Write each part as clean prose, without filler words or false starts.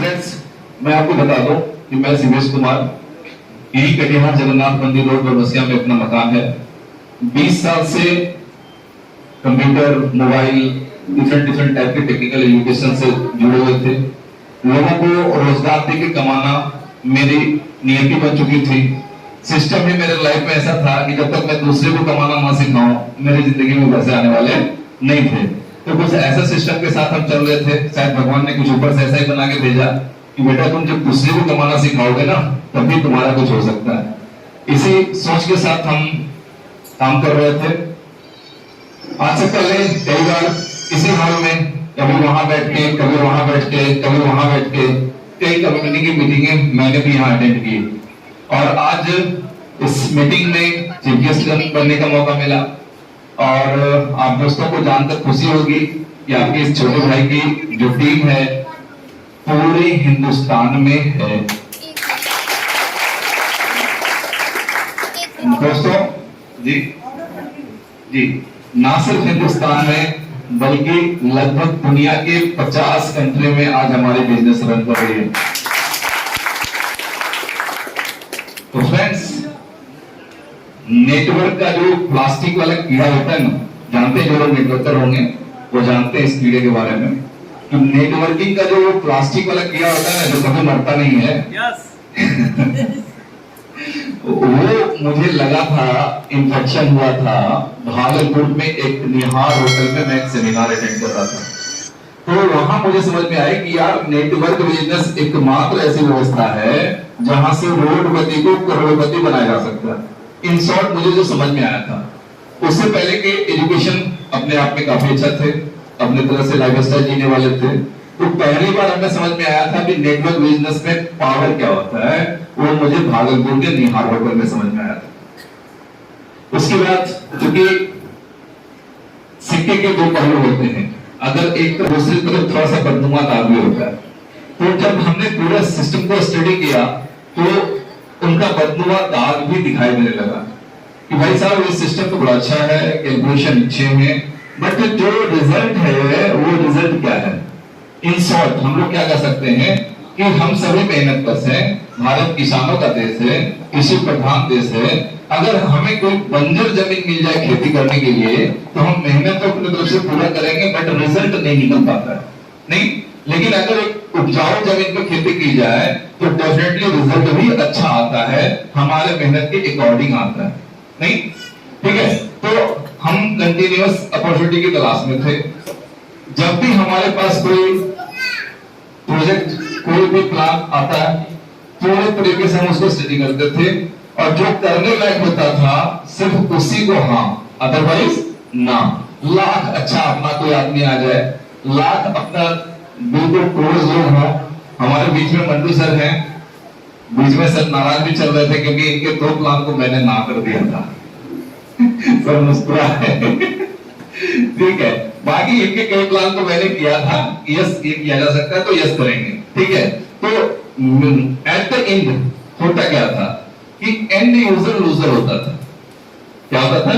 Friends, मैं आपको बता दूं कि मैं शिवेश कुमार, यही कटिहार जगन्नाथ मंदिर रोड बरबसिया में अपना मकान है। 20 साल से कंप्यूटर, मोबाइल, डिफरेंट टाइप के टेक्निकल एजुकेशन से जुड़े हुए थे। लोगों को रोजगार देके कमाना मेरी नियति बन चुकी थी। सिस्टम ही मेरे लाइफ में ऐसा था कि जब तक मैं दूसरे को कमाना ना सिखाऊं, मेरी जिंदगी में पैसे आने वाले नहीं थे। तो कुछ ऐसा सिस्टम के साथ हम चल रहे थे। शायद भगवान ने कुछ ऊपर से ऐसा ही बना के भेजा कि बेटा तुम जब दूसरे को कमाना सिखाओगे ना, तभी तुम्हारा कुछ हो सकता है। इसी सोच के साथ हम काम कर रहे थे। आज से पहले कई बार इसी हॉल में कभी वहां बैठ के, कभी वहां बैठ के, कभी वहां बैठ के कई कम्युनिटी की मीटिंगें मैंने भी यहाँ अटेंड की। और आज इस मीटिंग में चीफ गेस्ट बनने का मौका मिला। और आप दोस्तों को जानकर खुशी होगी कि आपके इस छोटे भाई की जो टीम है पूरे हिंदुस्तान में है। दोस्तों जी जी, ना सिर्फ हिंदुस्तान में बल्कि लगभग दुनिया के 50 कंट्री में आज हमारे बिजनेस रन कर रही है। तो फ्रेंड्स, नेटवर्क का जो प्लास्टिक वाला कीड़ा होता है ना, जानते हैं जो लोग नेटवर्कर होंगे वो जानते हैं इस कीड़े के बारे में कि नेटवर्किंग का जो प्लास्टिक वाला कीड़ा होता है ना, जो कभी मरता नहीं है। वो मुझे लगा था, इन्फेक्शन हुआ था भागलपुर में एक निहार होटल में। मैं एक सेमिनार अटेंड कर रहा था, तो वहां मुझे समझ में आया कि यार नेटवर्क बिजनेस एकमात्र ऐसी व्यवस्था है जहां से रोडपति को करोड़पति बनाया जा सकता है। इन शॉर्ट मुझे जो समझ में आया था, उससे पहले के एजुकेशन अपने आप में काफी अच्छा थे, अपने तरह से लाइफस्टाइल जीने वाले थे। तो पहली बार हमें समझ में आया था कि नेटवर्क बिजनेस में पावर क्या होता है, वो मुझे भागलपुर के निहार होटल में समझ में आया था। उसके बाद क्योंकि सिक्के के दो पहलू होते हैं, अगर एक तरफ दूसरी तरफ थोड़ा सा बदनुमा दाग भी होता है। तो जब हमने पूरा सिस्टम को स्टडी किया तो उनका बदनुमा दाग भी दिखाई देने लगा कि भाई साहब ये सिस्टम तो बड़ा अच्छा है, कैलकुलेशन अच्छे हैं, बट जो रिजल्ट है वो रिजल्ट क्या है। इन शॉर्ट हम लोग क्या कर सकते हैं कि हम सभी मेहनत कश हैं, भारत किसानों का देश है, कृषि प्रधान देश है। अगर हमें कोई बंजर जमीन मिल जाए खेती करने के लिए तो हम मेहनत तो अपनी तरफ से पूरा करेंगे, बट रिजल्ट नहीं निकल पाता है। नहीं, लेकिन अगर एक उपजाऊ जमीन पर खेती की जाए तो डेफिनेटली रिजल्ट भी अच्छा आता है, हमारे मेहनत के अकॉर्डिंग आता है। नहीं, ठीक है। तो हम कंटिन्यूअस अपॉर्चुनिटी की तलाश में थे। जब भी हमारे पास कोई प्रोजेक्ट, कोई भी प्लान आता है, पूरे तरीके से हम उसको स्टडी करते थे और जो करने लायक होता था सिर्फ उसी को हाँ, अदरवाइज ना। लाख अच्छा अपना कोई आदमी आ जाए, लाख अपना बिल्कुल क्लोज लोग हो। हमारे बीच में मंडू सर हैं, बीच में सर नाराज भी चल रहे थे क्योंकि इनके 2 प्लान को मैंने ना कर दिया था। सर मुस्कुराए। ठीक है, बाकी इनके कई प्लान को मैंने किया था, यस ये किया जा सकता है तो यस करेंगे। ठीक है, तो एट द एंड होता क्या था कि एंड यूजर लूजर होता था। क्या होता था?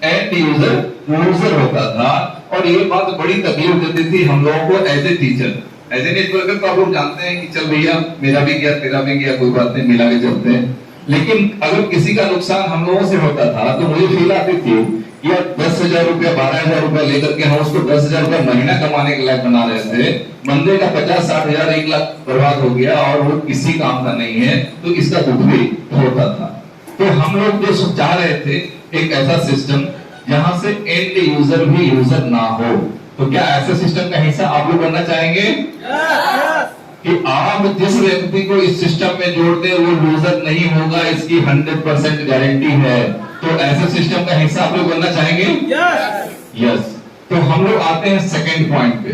एंड यूजर लूजर होता था। और ये बात बड़ी तकलीफ देती थी हम लोगों को as a teacher, as a networker. तो आप लोग जानते हैं कि चल भैया मेरा भी गया, तेरा भी गया, कोई बात नहीं, मिला के चलते हैं। लेकिन अगर किसी का नुकसान हम लोगों से होता था तो मुझे फील आती थी या 10,000 रुपया, 12,000 रुपया लेकर के हम उसको 10,000 रुपया महीना कमाने के लायक बना रहे थे। बंदे का 50-60,000, 1 लाख बर्बाद हो गया और वो किसी काम का नहीं है, तो इसका दुख भी होता था। तो हम लोग जो चाह रहे थे एक ऐसा सिस्टम जहां से एंड यूजर भी यूजर ना हो। तो क्या ऐसे सिस्टम का हिस्सा आप लोग बनना चाहेंगे? कि आप जिस व्यक्ति को इस सिस्टम में जोड़ दे वो लूजर नहीं होगा, इसकी 100% गारंटी है। तो ऐसे सिस्टम का हिस्सा आप लोग बनना चाहेंगे? यस। तो हम लोग आते हैं सेकंड पॉइंट पे,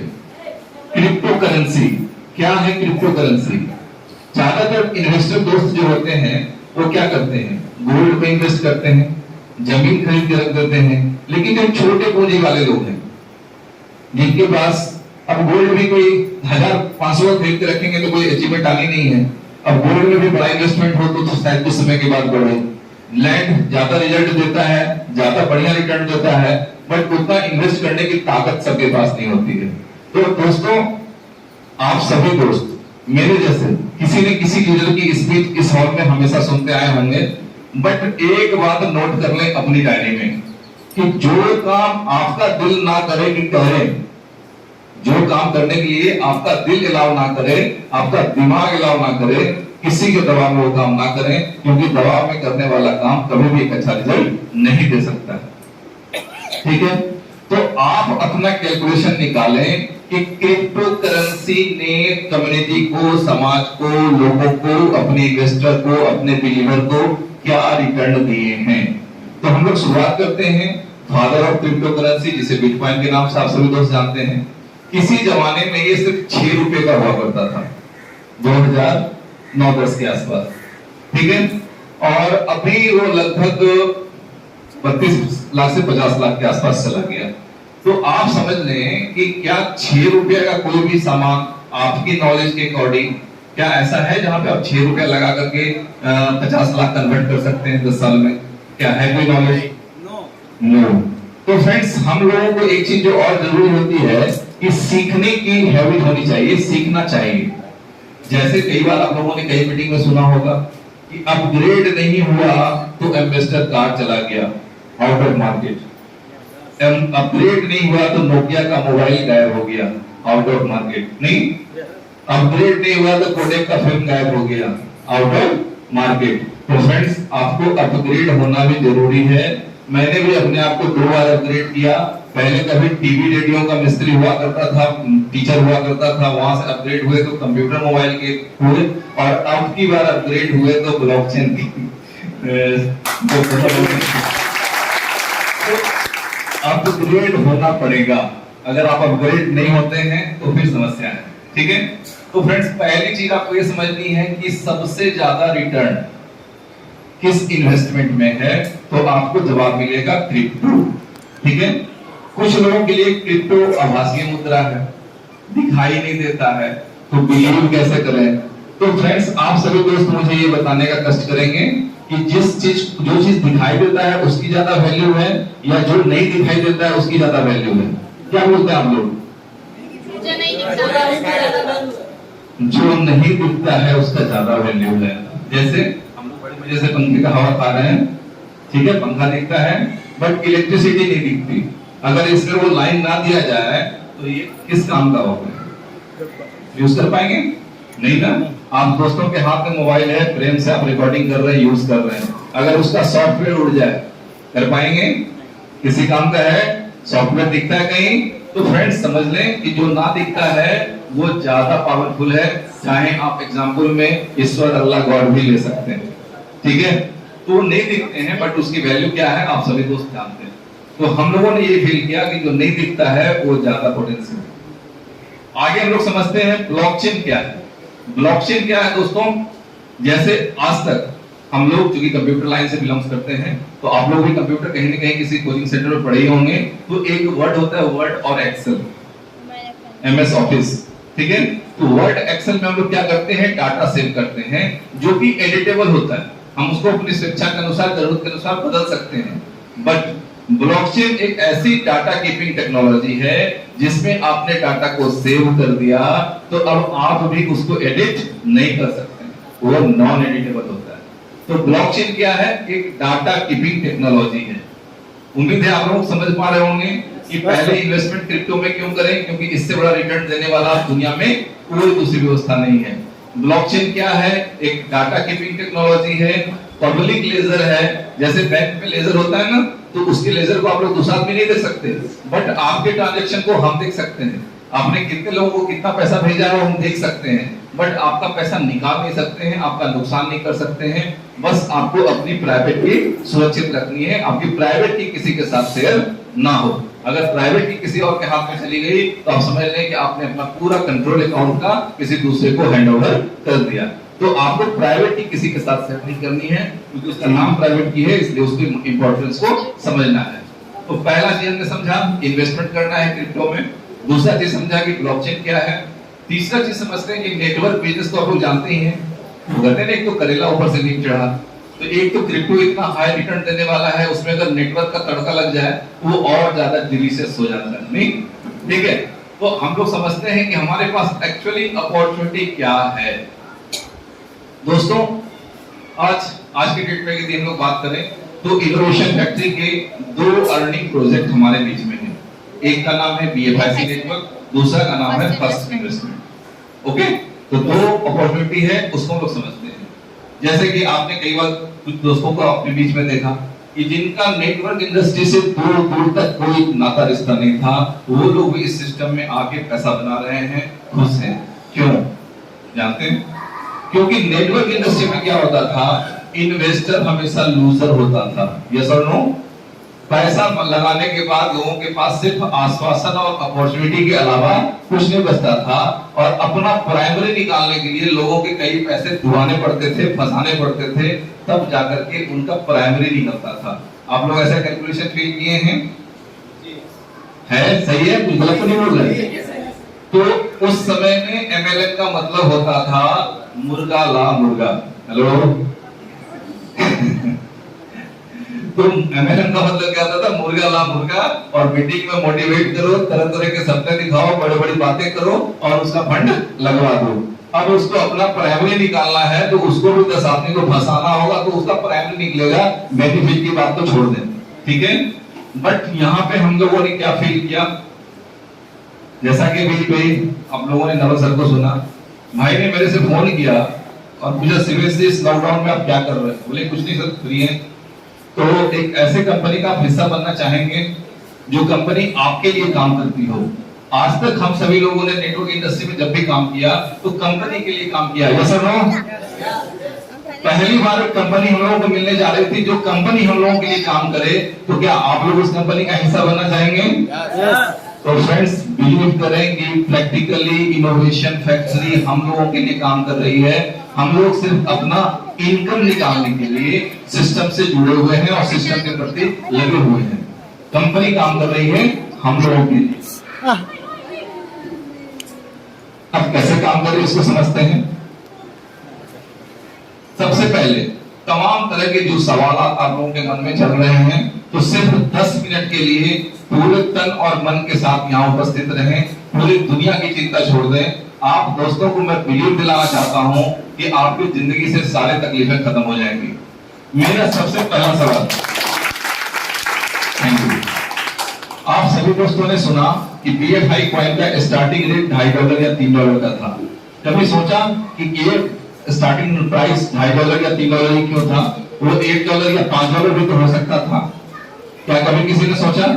क्रिप्टो करेंसी। क्या है क्रिप्टो करेंसी? ज्यादातर इन्वेस्टर दोस्त जो होते हैं वो क्या करते हैं? गोल्ड में इन्वेस्ट करते हैं, जमीन खरीद के रख देते हैं। लेकिन जो छोटे पूंजी वाले लोग हैं जिनके पास अब गोल्ड भी कोई 1,000-500 खरीद के रखेंगे तो कोई अचीवमेंट आनी नहीं है। अब गोल्ड में भी बड़ा इन्वेस्टमेंट हो तो शायद कुछ समय के बाद बढ़े। लैंड ज्यादा रिजल्ट देता है, ज्यादा बढ़िया रिटर्न देता है, बट उतना इन्वेस्ट करने की ताकत सबके पास नहीं होती है। तो दोस्तों, आप सभी दोस्त मेरे जैसे किसी न किसी लीडर की स्पीच इस हॉल में हमेशा सुनते आए होंगे, बट एक बात नोट कर लें अपनी डायरी में कि जो काम आपका दिल ना करे कि करे, जो काम करने के लिए आपका दिल अलाउ ना करे, आपका दिमाग अलाउ ना करे, किसी के दबाव में वो काम ना करें, क्योंकि दबाव में करने वाला काम कभी भी एक अच्छा रिजल्ट नहीं दे सकता। ठीक है, तो आप अपना कैलकुलेशन निकालें कि क्रिप्टो करेंसी ने कम्युनिटी को, समाज को, लोगों को, अपने इन्वेस्टर को, अपने बिलीवर को क्या रिटर्न दिए हैं। तो हम लोग शुरुआत करते हैं फादर ऑफ क्रिप्टो करेंसी, जिसे बिटकॉइन के नाम से आप सभी दोस्त जानते हैं। किसी जमाने में ये सिर्फ 6 रुपए का हुआ करता था, 2009-10 के आसपास। ठीक है, और अभी वो लगभग 32 लाख से 50 लाख के आसपास चला गया। तो आप समझ लें कि क्या 6 रुपए का कोई भी सामान आपकी नॉलेज के अकॉर्डिंग क्या ऐसा है जहां पे आप 6 रुपया लगा करके 50 लाख कन्वर्ट कर सकते हैं 10 साल में? क्या है कोई नॉलेज? नो। तो फ्रेंड्स, हम लोगों को एक चीज जो और जरूरी होती है कि सीखने की हैबिट होनी चाहिए, सीखना चाहिए। जैसे कई बार आप लोगों ने कई मीटिंग में सुना होगा कि अपग्रेड नहीं हुआ तो एम्बेसडर कार चला गया आउट ऑफ मार्केट, अपग्रेड नहीं हुआ तो नोकिया का मोबाइल गायब हो गया आउट ऑफ मार्केट, नहीं अपग्रेड नहीं हुआ तो कोडेक का फिल्म गायब हो गया आउट ऑफ मार्केट। तो फ्रेंड्स, आपको अपग्रेड होना भी जरूरी है। मैंने भी अपने आप को 2 बार अपग्रेड किया। पहले कभी टीवी रेडियो का मिस्त्री हुआ करता था, टीचर हुआ करता था, वहां से अपग्रेड हुए तो कंप्यूटर मोबाइल के हुए, और अब की बार अपग्रेड हुए तो ब्लॉकचेन की। अपग्रेड होना पड़ेगा, अगर आप अपग्रेड नहीं होते हैं तो फिर समस्या है। ठीक है, तो फ्रेंड्स, पहली चीज आपको ये समझनी है कि सबसे ज्यादा रिटर्न किस इन्वेस्टमेंट में है, तो आपको जवाब मिलेगा क्रिप्टो। ठीक है, कुछ लोगों के लिए क्रिप्टो आभासीय मुद्रा है, दिखाई नहीं देता है, तो बिलीव कैसे करें? तो फ्रेंड्स, आप सभी दोस्त मुझे ये बताने का कष्ट करेंगे कि जो चीज दिखाई देता है उसकी ज्यादा वैल्यू है, या जो नहीं दिखाई देता है उसकी ज्यादा वैल्यू है? क्या बोलते हैं आप लोग? जो नहीं दिखता है उसका ज्यादा वैल्यू है। जैसे हम लोग बड़ी मजे से पंखे का हवा खा रहे हैं, ठीक है, पंखा दिखता है बट इलेक्ट्रिसिटी नहीं दिखती। अगर इसमें वो लाइन ना दिया जाए तो ये किस काम का होगा? यूज कर पाएंगे? नहीं ना। आप दोस्तों के हाथ में मोबाइल है, प्रेम से आप रिकॉर्डिंग कर रहे हैं, यूज कर रहे हैं, अगर उसका सॉफ्टवेयर उड़ जाए, कर पाएंगे? किसी काम का है? सॉफ्टवेयर दिखता है कहीं? तो फ्रेंड्स, समझ लें कि जो ना दिखता है वो ज्यादा पावरफुल है। चाहे आप एग्जाम्पल में ईश्वर, अल्लाह, गॉड भी ले सकते हैं। ठीक है, तो वो नहीं दिखते हैं बट उसकी वैल्यू क्या है आप सभी दोस्त जानते हैं। तो हम लोगों ने ये फील किया कि जो नहीं दिखता है वो ज्यादा पोटेंशियल है। आगे हम लोग समझते हैं ब्लॉकचेन क्या है। ब्लॉकचेन क्या है दोस्तों? जैसे आज तक हम लोग चूंकि कंप्यूटर लाइन से बिलोंग करते हैं, तो आप लोग भी कंप्यूटर कहीं न कहीं किसी कोचिंग सेंटर में पढ़े होंगे। तो एक वर्ड होता है वर्ड और एक्सेल, एमएस ऑफिस। ठीक है, तो वर्ड एक्सेल में हम लोग क्या करते हैं? डाटा सेव करते हैं, जो कि एडिटेबल होता है। हम उसको अपनी स्वेच्छा के अनुसार, जरूरत के अनुसार बदल सकते हैं। बट ब्लॉकचेन एक ऐसी डाटा कीपिंग टेक्नोलॉजी है जिसमें आपने डाटा को सेव कर दिया तो अब आप भी उसको एडिट नहीं कर सकते, वो नॉन एडिटेबल होता है। तो ब्लॉकचेन क्या है? एक डाटा कीपिंग टेक्नोलॉजी है। उम्मीद है आप लोग समझ पा रहे होंगे कि पहले इन्वेस्टमेंट क्रिप्टो में क्यों करें, क्योंकि इससे बड़ा रिटर्न देने वाला दुनिया में कोई दूसरी व्यवस्था नहीं है। ब्लॉकचेन क्या है? एक डाटा कीपिंग टेक्नोलॉजी है, पब्लिक लेजर है। जैसे बैंक में लेजर होता है ना, तो उसके लेजर को आप लोग दूसरा आदमी नहीं देख सकते, बट आपके ट्रांजैक्शन को हम देख सकते हैं। आपने कितने लोगों को कितना पैसा भेजा है वो हम देख सकते हैं, बट आपका पैसा निकाल नहीं सकते हैं, आपका नुकसान नहीं कर सकते हैं। बस आपको अपनी प्राइवेट की सुरक्षित रखनी है, आपकी प्राइवेट की किसी के साथ शेयर ना हो। अगर प्राइवेट की किसी और के हाथ में चली गई तो आप समझ लें कि आपने अपना पूरा कंट्रोल अकाउंट का किसी दूसरे को हैंडओवर कर दिया। तो आपको प्राइवेट की किसी के साथ शेयर नहीं करनी है, क्योंकि उसका नाम प्राइवेट की है, इसलिए उसकी इंपॉर्टेंस को समझना है। तो पहला चीज हमने समझा इन्वेस्टमेंट करना है क्रिप्टो में। दूसरा चीज समझा कि ब्लॉकचेन क्या है। तीसरा चीज समझते हैं कि नेटवर्क बिजनेस को आप लोग जानते ही हैं, वो कहते हैं एक तो करेला ऊपर से नीचे चढ़ा। तो एक तो क्रिप्टो इतना हाई रिटर्न देने वाला है, उसमें अगर नेटवर्क का तड़का लग जाए तो वो और ज्यादा डिलीशियस हो जाता है, नहीं? ठीक है, तो हम लोग समझते हैं कि हमारे पास एक्चुअली अपॉर्चुनिटी क्या है। दोस्तों आज के डेट में यदि हम लोग बात करें तो इनोवेशन फैक्ट्री के 2 अर्निंग प्रोजेक्ट हमारे बीच में है। एक का नाम है BFIC नेटवर्क, दूसरा का नाम है फर्स्ट इन्वेस्टमेंट। ओके, तो 2 अपॉर्चुनिटी है, उसको हम लोग समझते हैं। जैसे कि आपने कई बार कुछ दोस्तों को अपने बीच में देखा कि जिनका नेटवर्क इंडस्ट्री से दूर दूर तक कोई नाता रिश्ता नहीं था, वो लोग भी इस सिस्टम में आके पैसा बना रहे हैं, खुश हैं। क्यों जानते हैं? क्योंकि नेटवर्क इंडस्ट्री में क्या होता था, इन्वेस्टर हमेशा लूजर होता था। यस और नो? पैसा लगाने के बाद लोगों के पास सिर्फ आश्वासन और अपॉर्चुनिटी के अलावा कुछ नहीं बचता था, और अपना प्राइमरी निकालने के लिए लोगों के कई पैसे डुबाने पड़ते थे, फंसाने पड़ते थे, तब जाकर के उनका प्राइमरी निकलता था। आप लोग ऐसा कैलकुलेशन फील किए हैं? है? सही है? कुछ गलत तो नहीं बोल रहे? तो उस समय में MLM का मतलब होता था मुर्गा ला मुर्गा। हेलो तो MLM का मतलब क्या होता था? मुर्गा ला मुर्गा, और मीटिंग में मोटिवेट करो, तरह तरह के सपने दिखाओ, बड़ी बड़ी बातें करो और उसका फंड लगवा दो। अब उसको अपना प्राइमरी निकालना है तो उसको भी 10 आदमी को फंसाना होगा, तो उसका प्राइमरी निकलेगा। बेनिफिट की बात तो छोड़ दें, ठीक है। बट यहाँ पे हम लोगों ने क्या फील किया, जैसा कि भाई आप लोगों ने नवल सर को सुना, भाई ने मेरे से फोन किया और पूछा सीरियसली इस लॉकडाउन में आप क्या कर रहे हैं? बोले कुछ नहीं सर, फ्री है। तो एक ऐसे कंपनी का हिस्सा बनना चाहेंगे जो कंपनी आपके लिए काम करती हो। आज तक हम सभी लोगों ने नेटवर्क इंडस्ट्री में जब भी काम किया तो कंपनी के लिए काम किया। यस और नो? पहली बार एक कंपनी हम लोगों को मिलने जा रही थी जो कंपनी हम लोगों के लिए काम करे, तो क्या आप लोग उस कंपनी का हिस्सा बनना चाहेंगे? तो फ्रेंड्स, बिलीव करें कि प्रैक्टिकली इनोवेशन फैक्ट्री हम लोगों के लिए काम कर रही है। हम लोग सिर्फ अपना इनकम निकालने के लिए सिस्टम से जुड़े हुए हैं और सिस्टम के प्रति लगे हुए हैं। कंपनी काम कर रही है हम लोगों के लिए। अब कैसे काम कर रही है इसको समझते हैं। सबसे पहले तमाम तरह के जो सवाल आप लोगों के मन में चल रहे हैं, तो सिर्फ 10 मिनट के लिए पूरे तन और मन के साथ यहाँ उपस्थित रहें, पूरी दुनिया की चिंता छोड़ दें। आप दोस्तों को मैं बिलीव दिलाना चाहता हूं कि आपकी जिंदगी से सारे तकलीफें खत्म हो जाएंगी। मेरा सबसे पहला सवाल, थैंक यू। आप सभी दोस्तों ने सुना कि BFI कॉइन का स्टार्टिंग रेट $2.5 या $3 का था। कभी सोचा कि ये स्टार्टिंग प्राइस $2.5 या $3 ही क्यों था? वो $1 या $5 भी तो हो सकता था। क्या कभी किसी ने सोचा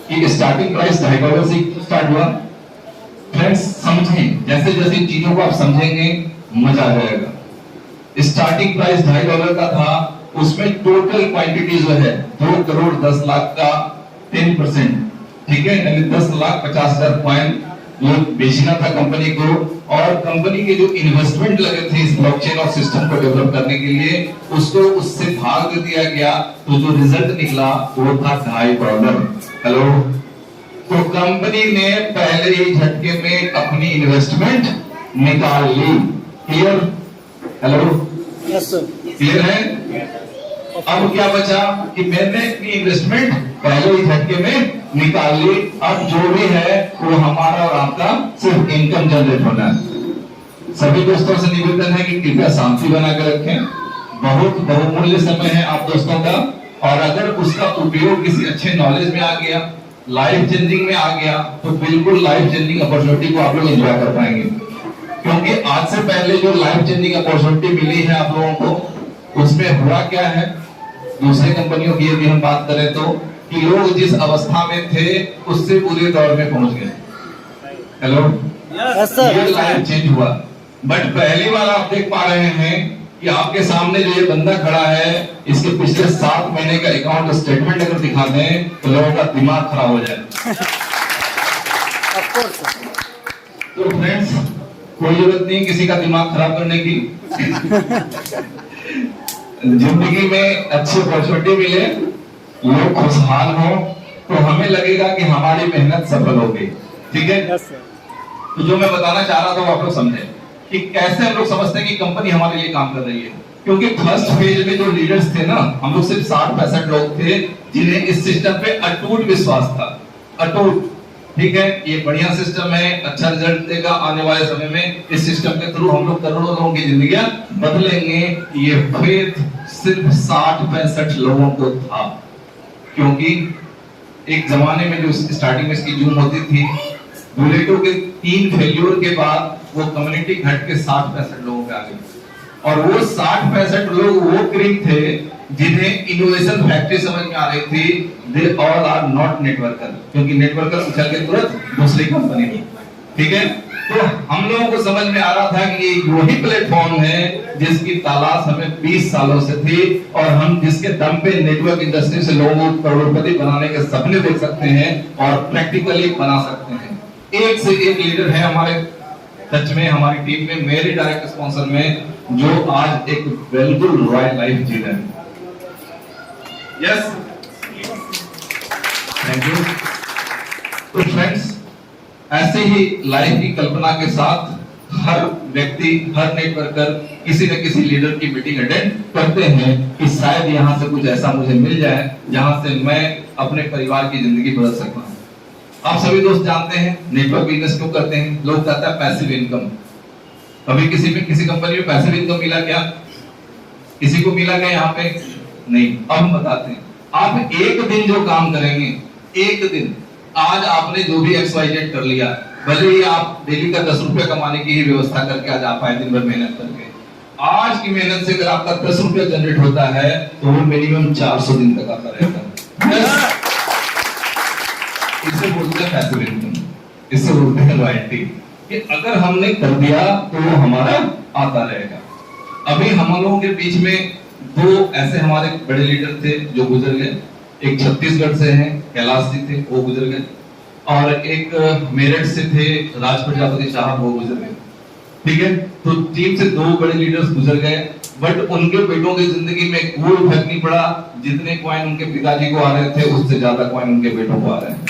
कि स्टार्टिंग प्राइस $2.5 से स्टार्ट हुआ? फ्रेंड्स समझें, जैसे जैसे चीजों को आप समझेंगे मजा आ जाएगा। स्टार्टिंग प्राइस $2.5 का था, उसमें टोटल क्वांटिटी जो है 2 करोड़ 10 लाख का 10%, ठीक है, यानी 10,50,000 कॉइन वो बेचना था कंपनी को। और कंपनी के जो इन्वेस्टमेंट लगे थे इस ब्लॉकचेन और सिस्टम को डेवलप करने के लिए, उसको उससे भाग दे दिया गया। तो जो रिजल्ट निकला वो था $2.5। हेलो, तो कंपनी ने पहले ही झटके में अपनी इन्वेस्टमेंट निकाल ली। Clear? Hello, yes sir, clear है? अब क्या बचा कि मैंने अपनी इन्वेस्टमेंट पहले ही झटके में निकाल ली। अब जो भी है वो हमारा और आपका सिर्फ इनकम जनरेट होना है। सभी दोस्तों से निवेदन है कि कृपया शांति बना कर रखें। बहुत बहुमूल्य समय है आप दोस्तों का, और अगर उसका उपयोग किसी अच्छे नॉलेज में आ गया, लाइफ चेंजिंग में आ गया, तो बिल्कुल लाइफ चेंजिंग अपॉर्चुनिटी को आप लोग एंजॉय कर पाएंगे। क्योंकि आज से पहले जो लाइफ चेंजिंग अपॉर्चुनिटी मिली है आप लोगों को, उसमें हुआ क्या है, दूसरे कंपनियों की यदि हम बात करें तो, कि लोग जिस अवस्था में थे उससे पूरे दौर में पहुंच गए। हेलो, ये लाइफ चेंज हुआ। बट पहली बार आप देख पा रहे हैं कि आपके सामने जो ये बंदा खड़ा है, इसके पिछले 7 महीने का अकाउंट स्टेटमेंट अगर दिखा दें तो लोगों का दिमाग खराब हो जाए। तो फ्रेंड्स, कोई जरूरत नहीं किसी का दिमाग खराब करने की। जिंदगी में अच्छी अपॉर्चुनिटी मिले, लोग खुशहाल हो, तो हमें लगेगा कि हमारी मेहनत सफल हो गई। ठीक है? तो जो मैं बताना चाह रहा था वो आप लोग समझे कि कैसे हम लोग समझते हैं कि कंपनी हमारे लिए काम कर रही है। क्योंकि फर्स्ट फेज में जो लीडर्स थे ना, हम लोग सिर्फ 60-65 लोग थे जिन्हें इस सिस्टम पे अटूट विश्वास था। अटूट, ठीक है, ये बढ़िया सिस्टम है, अच्छा रिजल्ट देगा आने वाले समय में। इस सिस्टम के थ्रू हम लोग करोड़ों लोगों की जिंदगियां बदलेंगे। ये फेथ सिर्फ 60-65 लोगों को था, क्योंकि एक जमाने में जो स्टार्टिंग में इसकी जूम होती थी, बुलेटो के 3 फेल्योर के बाद वो कम्युनिटी घट के 60-65 लोगों पे आ गई। और वो 60-65 लोग वो क्रीम थे जिन्हें इनोवेशन फैक्ट्री समझ में आ रही थी। They all are not networker, क्योंकि नेटवर्कर उछल के तुरंत दूसरी कंपनी में, ठीक है। तो हम लोगों को समझ में आ रहा था कि ये वही प्लेटफॉर्म है जिसकी तलाश हमें 20 सालों से थी, और हम जिसके दम पे नेटवर्क इंडस्ट्री से लोगों को करोड़पति बनाने के सपने देख सकते हैं और प्रैक्टिकली बना सकते हैं। एक से एक लीडर है हमारे टच में, हमारी टीम में, मेरे डायरेक्ट स्पॉन्सर में, जो आज एक बिल्कुल रॉयल लाइफ जी रहे हैं। Yes, thank you. तो फ्रेंड्स, ऐसे ही लाइफ की कल्पना के साथ हर व्यक्ति, हर नेटवर्कर किसी न किसी लीडर की मीटिंग अटेंड करते हैं कि शायद यहां से कुछ ऐसा मुझे मिल जाए जहां से मैं अपने परिवार की जिंदगी बदल सकता हूं। आप सभी दोस्त जानते हैं नेटवर्क बिजनेस क्यों करते हैं। लोग कहते हैं पैसिव इनकम। कभी किसी कंपनी में पैसिव इनकम मिला क्या? किसी को मिला क्या यहाँ पे? नहीं। अब हम बताते हैं, आप एक दिन जो काम करेंगे, एक दिन, आज आपने जो भी XYZ कर लिया, भले ही आप डेली का 10 रुपया कमाने की ही व्यवस्था करके आज आप आए दिन भर मेहनत करके, आज की मेहनत से अगर आपका 10 रुपया जनरेट होता है तो वो मिनिमम 400 दिन तक आता रहेगा। इसे बोलते हैं पैसिव इनकम, इसे बोलते हैं रॉयल्टी, कि अगर हमने कर दिया तो वो हमारा आता रहेगा। अभी हम लोगों के बीच में 2 ऐसे हमारे बड़े लीडर थे जो गुजर गए। एक छत्तीसगढ़ से हैं, कैलाश जी थे, वो गुजर गए, और एक मेरठ से थे, राज प्रजापति साहब, वो गुजर गए। ठीक है, तो टीम से 2 बड़े लीडर्स गुजर गए, बट उनके बेटों की जिंदगी में कोई फर्क नहीं पड़ा। जितने कॉइन उनके पिताजी को आ रहे थे, उससे ज्यादा कॉइन उनके बेटों को आ रहे हैं।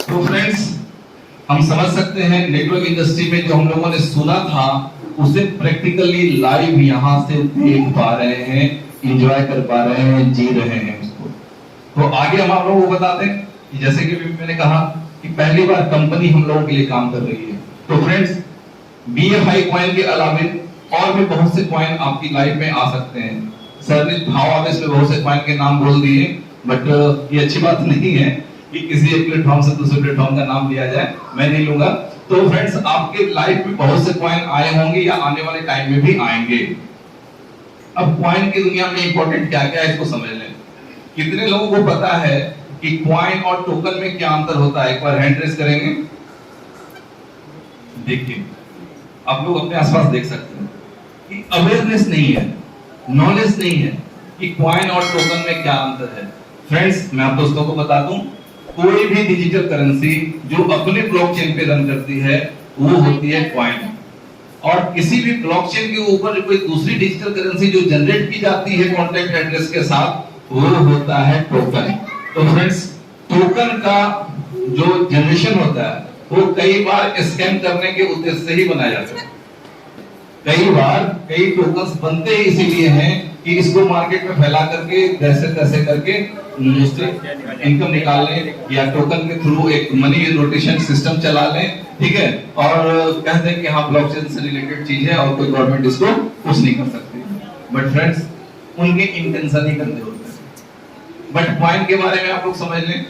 तो फ्रेंड्स, हम समझ सकते हैं नेटवर्क इंडस्ट्री में जो हम लोगों ने सुना था उसे प्रैक्टिकली लाइव यहां से देख पा रहे हैं, एंजॉय कर पा रहे हैं, जी रहे हैं उसको। तो आगे हम आप लोगों को बताते हैं कि जैसे कि मैंने कहा कि पहली बार कंपनी हम लोगों के लिए काम कर रही है। तो फ्रेंड्स, BFI कॉइन के अलावा और भी बहुत से कॉइन आपकी लाइफ में आ सकते हैं। सर ने भाव आवेश में बहुत से कॉइन के नाम बोल दिए, बट ये अच्छी बात नहीं है कि किसी एक प्लेटफॉर्म से दूसरे प्लेटफॉर्म का नाम लिया जाए, मैं नहीं लूंगा। तो फ्रेंड्स, आपके लाइफ में बहुत से कॉइन आए होंगे या आने वाले टाइम में भी आएंगे। अब कॉइन की दुनिया में इंपॉर्टेंट क्या क्या है इसको समझ लें। कितने लोगों को पता है कि कॉइन और टोकन में क्या अंतर होता है? एक बार हैंड रेज करेंगे। देखिए, आप लोग अपने आसपास देख सकते हैं कि अवेयरनेस नहीं है, नॉलेज नहीं है कि कॉइन और टोकन में क्या अंतर है। फ्रेंड्स, मैं आप दोस्तों को बता दूं, कोई भी डिजिटल करेंसी जो अपने ब्लॉकचेन पे रन करती है वो होती है कॉइन, और किसी भी ब्लॉकचेन के ऊपर कोई दूसरी डिजिटल करेंसी जो जनरेट की जाती है कॉन्टैक्ट एड्रेस के साथ, वो होता है टोकन। तो फ्रेंड्स, टोकन का जो जनरेशन होता है वो कई बार स्कैम करने के उद्देश्य से ही बनाया जाता है। कई बार कई टोकन्स बनते ही इसीलिए हैं कि इसको मार्केट में फैला करके जैसे तैसे करके इनकम निकाल लें, या टोकन के थ्रू एक मनी रोटेशन सिस्टम चला लें, ठीक है, और कहते हैं कि हाँ ब्लॉकचेन से रिलेटेड चीज है और कोई गवर्नमेंट इसको कुछ नहीं कर सकती। बट फ्रेंड्स, उनके इंटेंशन ही गंदे होते हैं। बट कॉइन के बारे में आप लोग समझ लें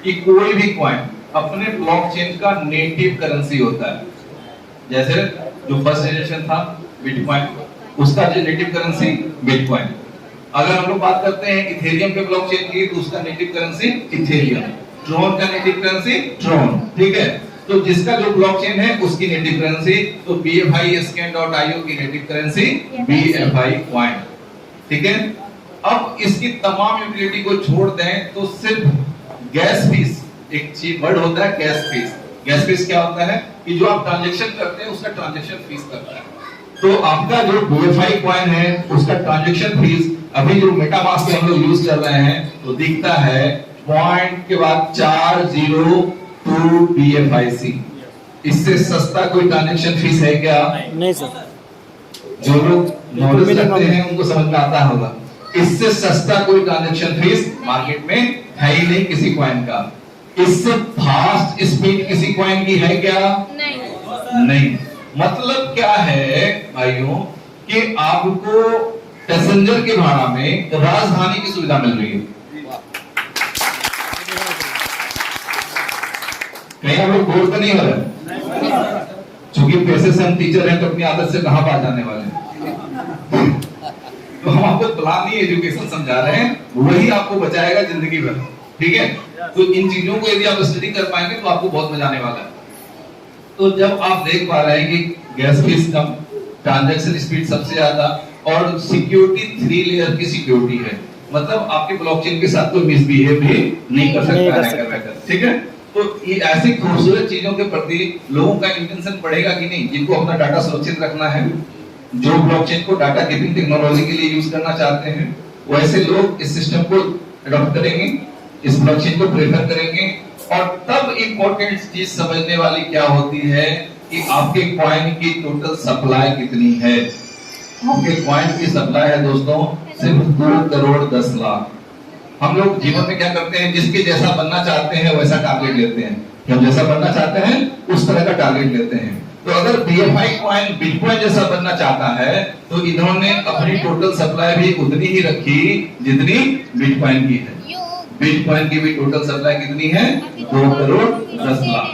कि कोई भी कॉइन अपने ब्लॉकचेन का नेटिव करेंसी होता है। जैसे जो फर्स्ट जनरेशन था बिटकॉइन, उसका जो नेटिव करेंसी बिटकॉइन। अगर हम लोग बात करते हैं इथेरियम के ब्लॉकचेन की, तो उसका नेटिव करेंसी इथेरियम। ट्रोन का नेटिव करेंसी ट्रोन, ठीक है। तो जिसका जो ब्लॉकचेन है उसकी नेटिव करेंसी, तो BFI scan.io की नेटिव करेंसी BFI कॉइन, ठीक है। अब इसकी तमाम यूटिलिटी को छोड़ दें तो सिर्फ गैस फीस, एक चीज वर्ड होता है गैस फीस। गैस फीस क्या होता है कि जो आप ट्रांजैक्शन करते हैं उसका ट्रांजैक्शन फीस करता है। तो आपका जो BFI कॉइन है उसका ट्रांजैक्शन फीस अभी जो मेटामास्क हम लोग यूज कर रहे हैं तो दिखता है पॉइंट के बाद 402 BFIC। इससे सस्ता कोई ट्रांजैक्शन फीस है क्या? नहीं सर। जो लोग नॉलेज रखते हैं उनको समझ में आता होगा। इससे सस्ता कोई ट्रांजैक्शन फीस मार्केट में है ही नहीं किसी कॉइन का। इससे फास्ट स्पीड किसी कॉइन की है क्या? नहीं। मतलब क्या है भाइयों कि आपको पैसेंजर के भाड़ा में राजधानी की सुविधा मिल रही है। कहीं आप लोग बोर तो नहीं हो रहे? चूंकि पैसे से हम टीचर हैं तो अपनी आदत से कहां बात जाने वाले हैं। तो हम आपको प्लान एजुकेशन समझा रहे हैं, वही आपको बचाएगा जिंदगी भर। ठीक है, तो इन चीजों को यदि आप स्टडी कर पाएंगे तो आपको बहुत मजा आने वाला है। तो जब आप देख पा रहे हैं कि गैस फीस कम, ट्रांजैक्शन स्पीड सबसे ज्यादा, और सिक्योरिटी 3 लेयर की सिक्योरिटी है, मतलब आपके ब्लॉकचेन के साथ कोई मिसबिहेव भी नहीं कर सकता। ठीक है, तो ये ऐसी खूबसूरत चीजों के प्रति लोगों का इंटेंशन बढ़ेगा कि नहीं, जिनको अपना डाटा सुरक्षित रखना है, जो ब्लॉकचेन को डाटा कीपिंग टेक्नोलॉजी के लिए यूज करना चाहते हैं, वैसे लोग इस सिस्टम को अडॉप्ट करेंगे, इस ब्लॉकचेन को प्रेफर करेंगे। और तब इंपॉर्टेंट चीज समझने वाली क्या होती है कि आपके कॉइन की टोटल सप्लाई कितनी है। आपके कॉइन की सप्लाई है दोस्तों सिर्फ 2 करोड़ 10 लाख। हम लोग जीवन में क्या करते हैं, जिसके जैसा बनना चाहते हैं वैसा टारगेट लेते हैं। हम जैसा बनना चाहते हैं उस तरह का टारगेट लेते हैं। तो अगर BFI कॉइन बिटकॉइन जैसा बनना चाहता है तो इन्होंने अपनी टोटल सप्लाई भी उतनी ही रखी जितनी बिटकॉइन की है। बिटकॉइन की भी टोटल सप्लाई कितनी है? 2 करोड़ 10 लाख।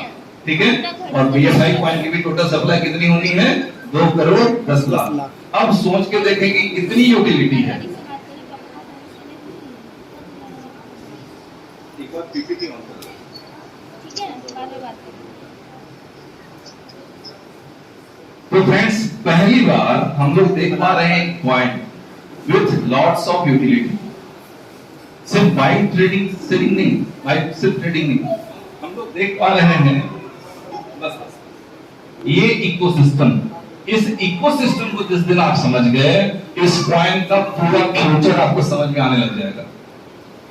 ठीक है, और BFI कॉइन की भी टोटल सप्लाई कितनी होनी है? 2 करोड़ 10 लाख। अब सोच के देखें कि कितनी यूटिलिटी है। पीपीटी ऑन कर लो। ठीक है, बाद में बात करेंगे। तो फ्रेंड्स, पहली बार हम लोग देख पा रहे हैं coin with lots of utility. सिर्फ बाइंग ट्रेडिंग सेलिंग नहीं, बाइंग सिर्फ ट्रेडिंग नहीं, हम लोग देख पा रहे हैं बस ये इकोसिस्टम। इस इकोसिस्टम को जिस दिन आप समझ गए, इस कॉइन का पूरा फ्यूचर आपको समझ में आने लग जाएगा।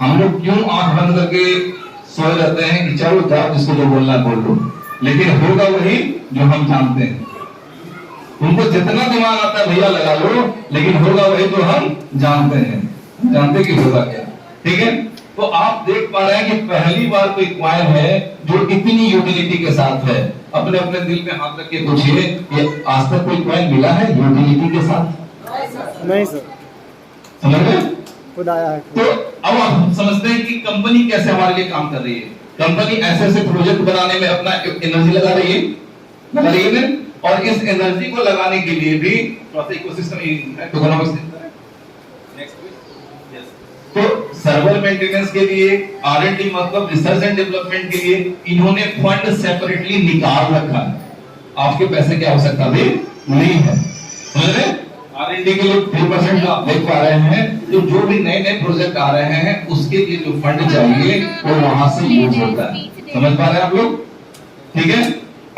हम लोग क्यों आंख बंद करके सोए रहते हैं कि चलो जाओ जिसको जो बोलना है बोल लो, लेकिन होगा वही जो हम जानते हैं। उनको जितना दिमाग आता है भैया लगा लो, लेकिन होगा वही जो हम जानते हैं, जानते कि होगा क्या। ठीक है, तो आप देख पा रहे हैं कि पहली बार कोई कॉइन है जो इतनी यूटिलिटी के साथ है। अपने अपने दिल में हाथ रख के पूछिए, ये आज तक कोई कॉइन मिला है यूटिलिटी के साथ? नहीं सर। समझ गए? खुद आया है। तो अब आप समझते हैं कि कंपनी कैसे हमारे लिए काम कर रही है। कंपनी ऐसे ऐसे प्रोजेक्ट बनाने में अपना एनर्जी लगा रही है, और इस एनर्जी को लगाने के लिए भी इकोसिस्टम तो सर्वर मेंटेनेंस के लिए, R&D मतलब रिसर्च एंड डेवलपमेंट के लिए इन्होंने फंड सेपरेटली निकाल रखा है। आपके पैसे की आवश्यकता भी नहीं है। समझ रहे? R&D के लिए 3% आप देख पा रहे हैं। तो जो भी नए नए प्रोजेक्ट आ रहे हैं उसके लिए जो फंड चाहिए वो वहां से यूज होता है। समझ पा रहे हैं आप लोग? ठीक है,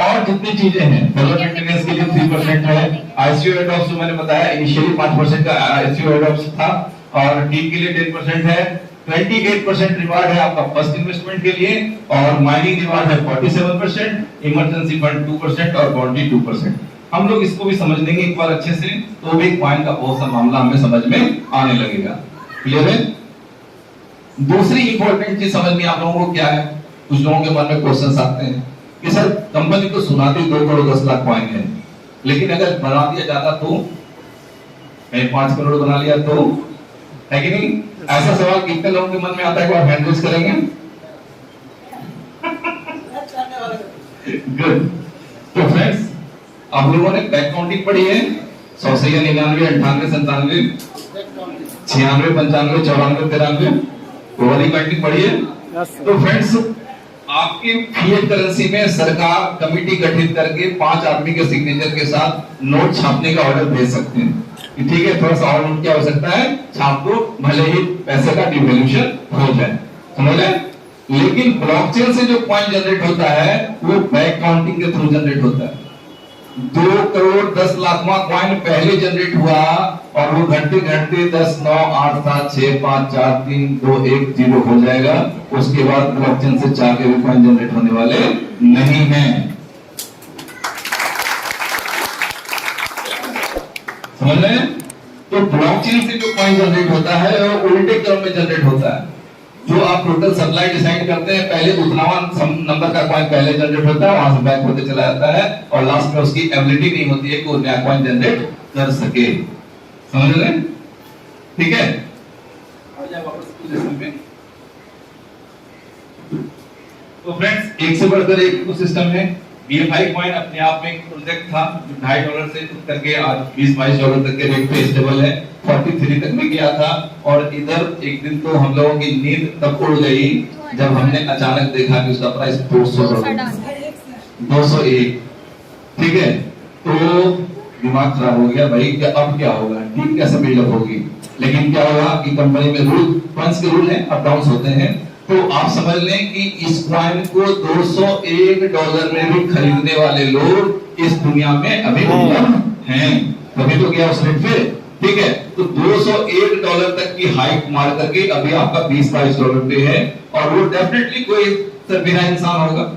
और जितनी चीजें हैं, सर्वर मेंटेनेंस के लिए 3% है, ICO एडॉप्स जो मैंने बताया इनिशियली 5% का ICO एडॉप्स था, और टीम के लिए 10% है। 28% रिवार्ड है आपका फर्स्ट इन्वेस्टमेंट के लिए, और माइनिंग रिवार्ड है 47%, इमरजेंसी फंड 2% और बाउंड्री 2%। हम लोग इसको भी समझ लेंगे एक बार अच्छे से, तो भी कॉइन का बहुत सा मामला हमें समझ में आने लगेगा। क्लियर है? दूसरी इंपॉर्टेंट चीज समझनी आप लोगों को क्या है, कुछ लोगों के मन में क्वेश्चंस आते हैं कि सर कंपनी तो सुनाती 2 करोड़ 10 लाख कॉइन है, लेकिन अगर बना दिया जाता तो, 5 करोड़ बना लिया तो, है कि नहीं? ऐसा सवाल कितने लोगों के मन में आता है, एक बार हैंड रेज करेंगे। गुड। तो फ्रेंड्स, आप लोगों ने बैक काउंटिंग पढ़ी है, 100 से 99, 98, 97, 96, 95, 94, 93, वो वाली काउंटिंग पढ़ी है। तो फ्रेंड्स, आपकी फिएट करेंसी में सरकार कमेटी गठित करके 5 आदमी के सिग्नेचर के साथ नोट छापने का ऑर्डर दे सकते हैं। ठीक है, थोड़ा सा और नोट की आवश्यकता है, छाप दो, भले ही पैसे का डिवैल्यूएशन हो जाए। समझ रहे? लेकिन ब्लॉकचेन से जो कॉइन जनरेट होता है वो बैक काउंटिंग के थ्रू जनरेट होता है। 2 करोड़ 10 लाखवां कॉइन पहले जनरेट हुआ और वो घंटे घंटे 10, 9, 8, 7, 6, 5, 4, 3, 2, 1, 0 हो जाएगा। उसके बाद ब्लॉकचेन से चाह के भी कॉइन जनरेट होने वाले नहीं हैं। समझ रहे हैं? तो ब्लॉकचेन से जो कॉइन जनरेट होता है वो उल्टे क्रम में जनरेट होता है। जो आप टोटल सप्लाई डिसाइड करते हैं, पहले उतना नंबर का कॉइन पहले जनरेट होता है, वहां से बैक होते चला जाता है, और लास्ट में उसकी एबिलिटी नहीं होती है कि वो नया कॉइन जनरेट कर सके। समझ रहे? ठीक है, आ जाए वापस सिस्टम में। तो फ्रेंड्स, एक से बढ़कर एक इकोसिस्टम है। BFI कॉइन अपने आप में एक प्रोजेक्ट था जो $2.5 से करके आज $20-22 तक के रेट पे स्टेबल है, 43 तक में गया था। और इधर एक दिन तो हम लोगों की नींद तब उड़ गई जब हमने अचानक देखा कि उसका प्राइस $201, ठीक है। तो दिमाग खराब हो गया भाई, क्या अब क्या होगा, टीम कैसे बिल्डअप होगी। लेकिन क्या हुआ कि कंपनी में रूल, फंड्स के रूल हैं, अप डाउन होते हैं। तो आप समझ लें कि इस कॉइन को $201 में भी खरीदने वाले लोग इस दुनिया में अभी उपलब्ध हैं, तभी तो गया उस रेट पे, ठीक है। तो $201 तक की हाइक मार करके अभी आपका $20-22 पे है, और वो डेफिनेटली कोई बिना इंसान होगा,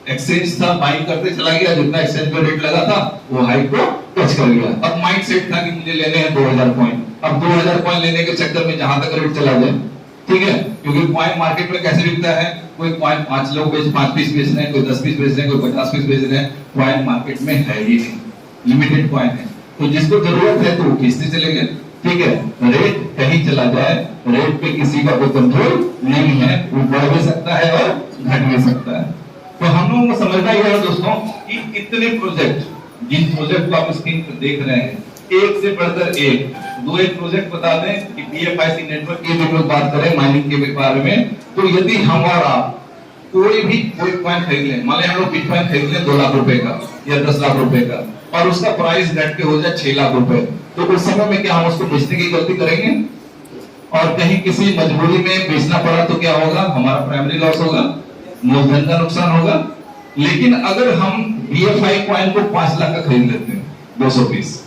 एक्सचेंज था, बाइंग करते चला गया, जितना एक्सचेंज पे रेट लगा था वो हाइक को टच कर गया। अब माइंड सेट था कि मुझे लेने हैं 2000 कॉइन। अब 2000 कॉइन लेने के चक्कर में जहां तक रेट चला जाए, ठीक है, क्योंकि कॉइन मार्केट में कैसे बिकता है, कोई कॉइन 5 लोग 5 पीस बेच रहे हैं, कोई 10 पीस बेच रहे हैं, कोई 50 पीस बेच रहे हैं, कॉइन मार्केट में है ही नहीं, लिमिटेड कॉइन है। तो जिसको जरूरत है तो वो खींचते चले गए, ठीक है। रेट कहीं चला जाए, रेट पे किसी का कोई कंट्रोल नहीं है, वो बढ़ भी सकता है और घट भी सकता है। तो हम लोगों को समझना ही है दोस्तों कि कितने प्रोजेक्ट, जिन प्रोजेक्ट को आप स्क्रीन पर देख रहे हैं, एक से बढ़कर एक, दो एक प्रोजेक्ट बता दें कि BFIC नेटवर्क की भी लोग बात करें माइनिंग के बारे में। तो यदि हमारा कोई कॉइन खरीद लें, मान लें हम लोग बिटकॉइन खरीद लें 2 लाख रुपए का या 10 लाख रुपए का, और उसका प्राइस घट के हो जाए 6 लाख रुपए, तो उस समय में क्या हम उसको बेचने की गलती करेंगे? और कहीं किसी मजबूरी में बेचना पड़ा तो क्या होगा? हमारा प्राइमरी लॉस होगा, मूलधन का नुकसान होगा। लेकिन अगर हम BFI कॉइन को 5 लाख का खरीद लेते हैं 200 पीस,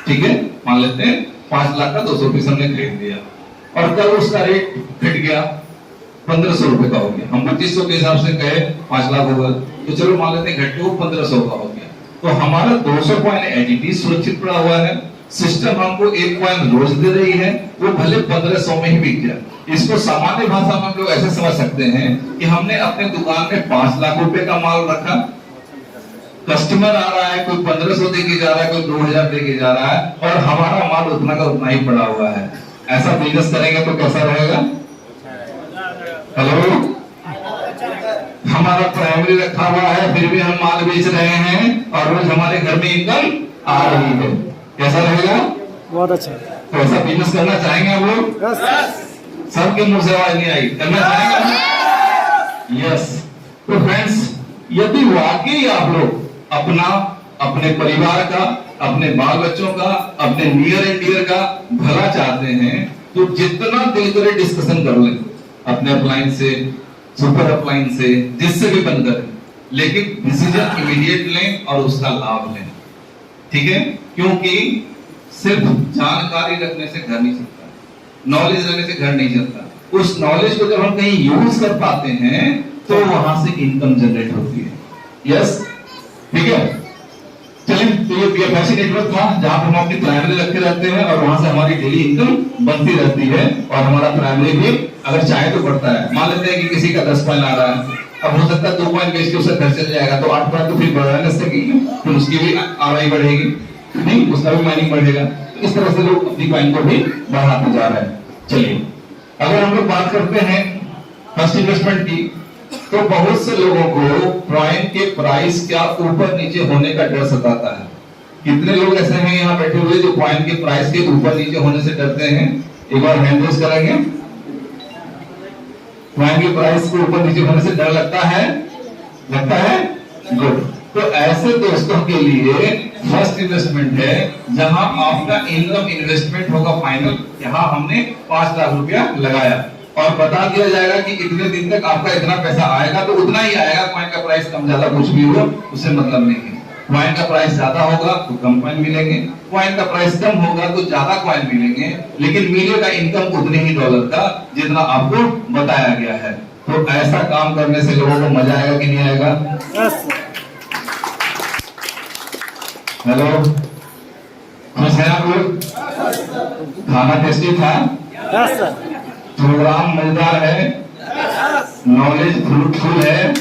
ठीक है, मान लेते हैं 5 लाख का 200 पीस हमने खरीद लिया, और कल उसका रेट घट गया 1500 रुपए का हो गया, हम 2500 के हिसाब से कहे 5 लाख होगा, तो चलो मान लेते हैं घट के वो 1500 का हो गया, तो हमारा 200 कॉइन एडिटी सुरक्षित पड़ा हुआ है। सिस्टम हमको एक कॉइन रोज दे रही है, वो भले 1500 में ही बिक जाए। इसको सामान्य भाषा में हम लोग ऐसे समझ सकते हैं कि हमने अपने दुकान में 5 लाख रुपए का माल रखा, कस्टमर आ रहा है, कोई 1500 देके जा रहा है, कोई 2000 देके जा रहा है, और हमारा माल उतना का उतना ही पड़ा हुआ है। ऐसा बिजनेस करेंगे तो कैसा रहेगा? हेलो, हमारा प्राइमरी रखा हुआ है, फिर भी हम माल बेच रहे हैं और रोज हमारे घर में इनकम आ रही है, कैसा रहेगा? बहुत अच्छा। तो ऐसा बिजनेस करना चाहेंगे हम लोग? सबके मुंह से आवाज नहीं आई, करना चाहेंगे? यस। तो फ्रेंड्स, यदि वाकई आप लोग अपने परिवार का, अपने बाल बच्चों का, अपने नियर एंड डियर का भला चाहते हैं, तो जितना दिल करे डिस्कशन कर लें अपने अपलाइन से, सुपर अपलाइन से, जिससे भी बंद करें, लेकिन डिसीजन इमीडिएट लें और उसका लाभ लें, ठीक है। क्योंकि सिर्फ जानकारी रखने से घर नहीं चलता, नॉलेज रखने से घर नहीं चलता। उस नॉलेज को जब हम कहीं यूज कर पाते हैं तो वहां से इनकम जनरेट होती है। यस, ठीक है। चलिए, तो ये BFIC नेटवर्क था जहां पर हम अपनी प्राइमरी रखे रहते हैं और वहां से हमारी डेली इनकम बनती रहती है, और हमारा प्राइमरी भी अगर चाहे तो बढ़ता है। मान लेते हैं कि किसी का 10 कॉइन आ रहा है, अब हो सकता है 2 कॉइन बेच के उसका घर चल जाएगा, तो 8 कॉइन तो फिर बढ़ाने सकेगी, फिर उसकी भी आमदनी बढ़ेगी, नहीं, उसका भी माइनिंग बढ़ेगा। इस तरह से लोग अपनी कॉइन को भी बढ़ाते जा रहे हैं। चलिए, अगर हम लोग बात करते हैं फर्स्ट इन्वेस्टमेंट की, तो बहुत से लोगों को कॉइन के प्राइस का ऊपर नीचे होने का डर सताता है। कितने लोग ऐसे हैं यहाँ बैठे हुए जो कॉइन के प्राइस के ऊपर नीचे होने से डरते हैं? एक बार हैंड रेज करेंगे। कॉइन के प्राइस के ऊपर नीचे होने से डर लगता है? लगता है? गुड। तो ऐसे दोस्तों के लिए फर्स्ट इन्वेस्टमेंट है जहां आपका इनकम इन्वेस्टमेंट होगा फाइनल। यहाँ हमने 5 लाख रुपया लगाया और बता दिया जाएगा कि इतने दिन तक आपका इतना पैसा आएगा, तो उतना ही आएगा। कॉइन का प्राइस कम ज्यादा कुछ भी हो उससे मतलब नहीं है। कॉइन का प्राइस ज्यादा होगा तो कम कॉइन मिलेंगे, कॉइन का प्राइस कम होगा तो ज्यादा कॉइन मिलेंगे, लेकिन मिलेगा इनकम उतने ही डॉलर का जितना आपको बताया गया है। तो ऐसा काम करने से लोगों को मजा आएगा कि नहीं आएगा? हेलो, खुश हैं आप लोग? खाना टेस्टी था? प्रोग्राम मजेदार है, नॉलेज फ्रूटफुल है,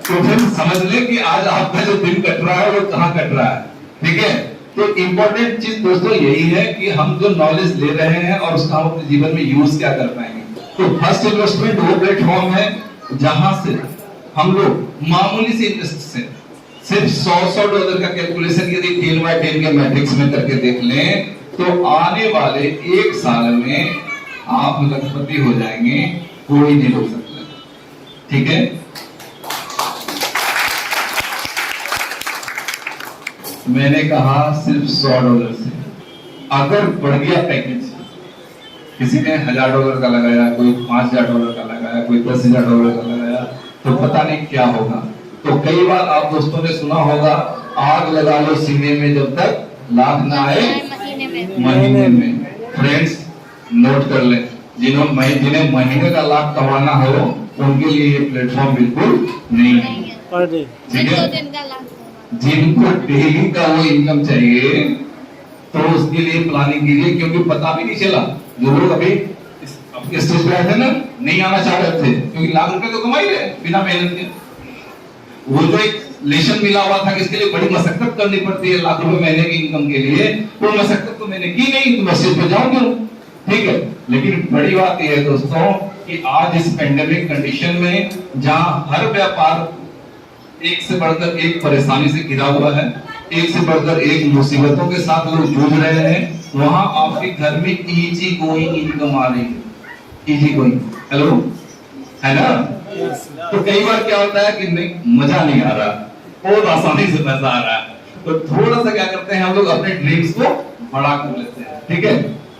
तो फिर समझ ले कि आज आपका जो दिन कट रहा है वो कहाँ कट रहा है। ठीक है, तो इम्पोर्टेंट चीज दोस्तों यही है कि हम जो नॉलेज ले रहे हैं और उसका हम अपने जीवन में यूज क्या कर पाएंगे। तो फर्स्ट इन्वेस्टमेंट वो प्लेटफॉर्म है जहां से हम लोग मामूली सी इन्वेस्ट से सिर्फ $100 का कैलकुलेशन यदि 10x10 के मैट्रिक्स में करके देख लें तो आने वाले 1 साल में आप लखपति हो जाएंगे, कोई नहीं रोक सकता। ठीक है, मैंने कहा सिर्फ $100 से। अगर बढ़ गया पैकेज, किसी ने $1000 का लगाया, कोई $5000 का लगाया, कोई $10,000 का लगाया, तो पता नहीं क्या होगा। तो कई बार आप दोस्तों ने सुना होगा, आग लगा लो सीने में जब तक लाख ना आए महीने में। फ्रेंड्स नोट कर ले, जिन्हें महीने का लाख कमाना हो उनके लिए ये प्लेटफॉर्म बिल्कुल नहीं है। ठीक है, जिनको डेली का वो इनकम चाहिए तो उसके लिए प्लानिंग कीजिए, क्योंकि पता भी नहीं चला। जो लोग अभी स्टेज पे आए थे ना, नहीं आना चाह रहे थे क्योंकि लाख रुपए तो कमा ही रहे बिना मेहनत के। वो जो एक लेशन मिला हुआ था कि इसके लिए बड़ी मशक्कत करनी पड़ती है लाख रुपए महीने की इनकम के लिए, वो मशक्कत तो मैंने की नहीं, तो मैं स्टेज पे जाऊं क्यों। ठीक है, लेकिन बड़ी बात यह है दोस्तों कि आज इस पेंडेमिक कंडीशन में जहां हर व्यापार एक से बढ़कर एक परेशानी से घिरा हुआ है, एक से बढ़कर एक मुसीबतों के साथ लोग जूझ रहे हैं, वहां आपके घर में इजी गोइंग इनकम आ रही है। इजी गोइंग, हेलो, है ना। तो कई बार क्या होता है कि नहीं, मजा नहीं आ रहा, बहुत आसानी से पैसा आ रहा है, तो थोड़ा सा क्या करते हैं हम लोग, अपने ड्रीम्स को बड़ा कर लेते हैं। ठीक है,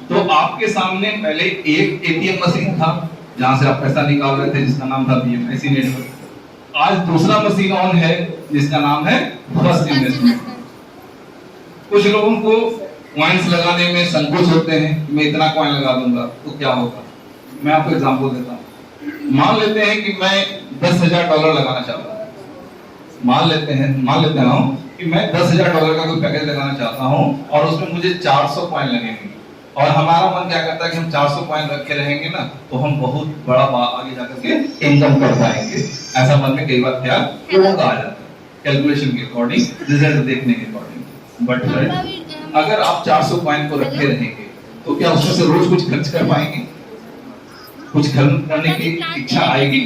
तो आपके सामने पहले एक एटीएम मशीन था जहां से आप पैसा निकाल रहे थे, जिसका नाम था बीएमआईसी नेटवर्क। आज दूसरा मशीन ऑन है जिसका नाम है फर्स्ट इन्वेस्टमेंट। कुछ लोगों को कॉइन्स लगाने में संकोच होते हैं, मैं इतना कॉइन लगा दूंगा तो क्या होगा। मैं आपको एग्जांपल देता हूँ। मान लेते हैं कि मैं $10,000 लगाना चाहता हूँ। मान लेते हैं कि मैं $10,000 का कोई पैकेज लगाना चाहता हूँ और उसमें मुझे 400 कॉइन लगेंगे, और हमारा मन क्या करता है कि हम 400 कॉइन रखे रहेंगे ना तो हम बहुत बड़ा आगे जाकर के इनकम कर पाएंगे। ऐसा मन में कई बार ख्याल लोगों का आ जाता है, कैलकुलेशन के अकॉर्डिंग, रिजल्ट देखने के अकॉर्डिंग। बट फ्रेंड, अगर आप 400 कॉइन को रखे रहेंगे तो क्या उसमें से रोज कुछ खर्च कर पाएंगे? कुछ खर्च करने की इच्छा आएगी?